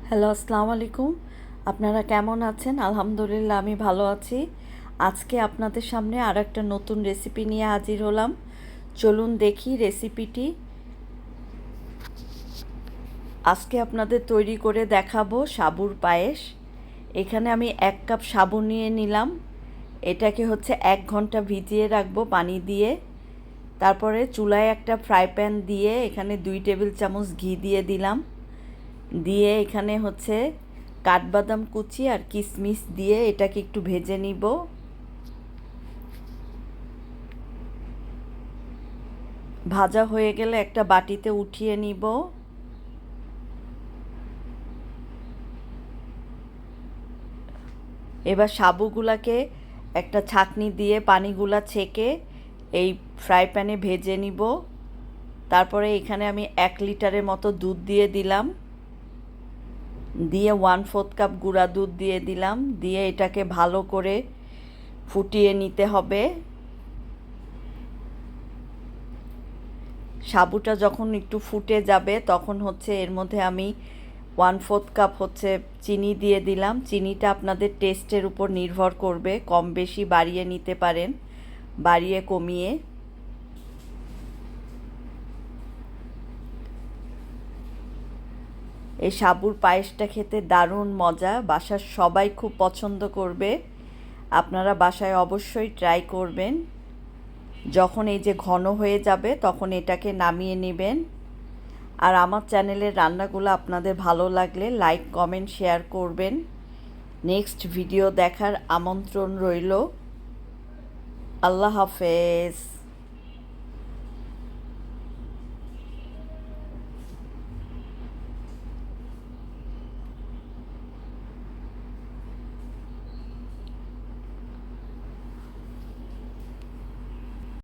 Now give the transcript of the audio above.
Hello, আসসালামু আলাইকুম। আপনারা কেমন আছেন? আলহামদুলিল্লাহ আমি ভালো আছি। আজকে আপনাদের সামনে আর একটা নতুন রেসিপি নিয়ে হাজির হলাম। চলুন দেখি রেসিপিটি। আজকে আপনাদের তৈরি করে দেখাবো সাবুর পায়েস। এখানে আমি 1 কাপ সাবু নিয়ে নিলাম। এটাকে 1 ঘন্টা ভিজিয়ে রাখবো পানি দিয়ে। তারপরে চুলায় একটা ফ্রাই প্যান দিয়ে এখানে 2 টেবিল চামচ ঘি দিয়ে দিলাম। দিয়ে এখানে কাঠবাদাম কুচি আর কিশমিশ দিয়ে এটাকে একটু ভেজে নিব। ভাজা হয়ে গেলে একটা বাটিতে উঠিয়ে নিব। এবার সাবুগুলাকে একটা ছাঁকনি দিয়ে পানিগুলা ছেঁকে এই ফ্রাই প্যানে ভেজে নিব। তারপরে এখানে আমি 1 লিটারের মতো দুধ দিয়ে দিলাম। দিয়ে 1/4 কাপ গুঁড়া দুধ দিয়ে দিলাম। দিয়ে এটাকে ভালো করে ফুটিয়ে নিতে হবে। সাবুটা যখন একটু ফুটে যাবে তখন এর মধ্যে আমি 1/4 কাপ চিনি দিয়ে দিলাম। চিনিটা আপনাদের টেস্টের উপর নির্ভর করবে, কম বেশি বাড়িয়ে নিতে পারেন, বাড়িয়ে কমিয়ে। এই সাবুর পায়েসটা খেতে দারুণ মজা, বাসার সবাই খুব পছন্দ করবে। আপনারা বাসায় অবশ্যই ট্রাই করবেন। যখন এই যে ঘন হয়ে যাবে তখন এটাকে নামিয়ে নেবেন। আর আমার চ্যানেলের রান্নাগুলো আপনাদের ভালো লাগলে লাইক, কমেন্ট, শেয়ার করবেন। নেক্সট ভিডিও দেখার আমন্ত্রণ রইল। আল্লাহ হাফেজ।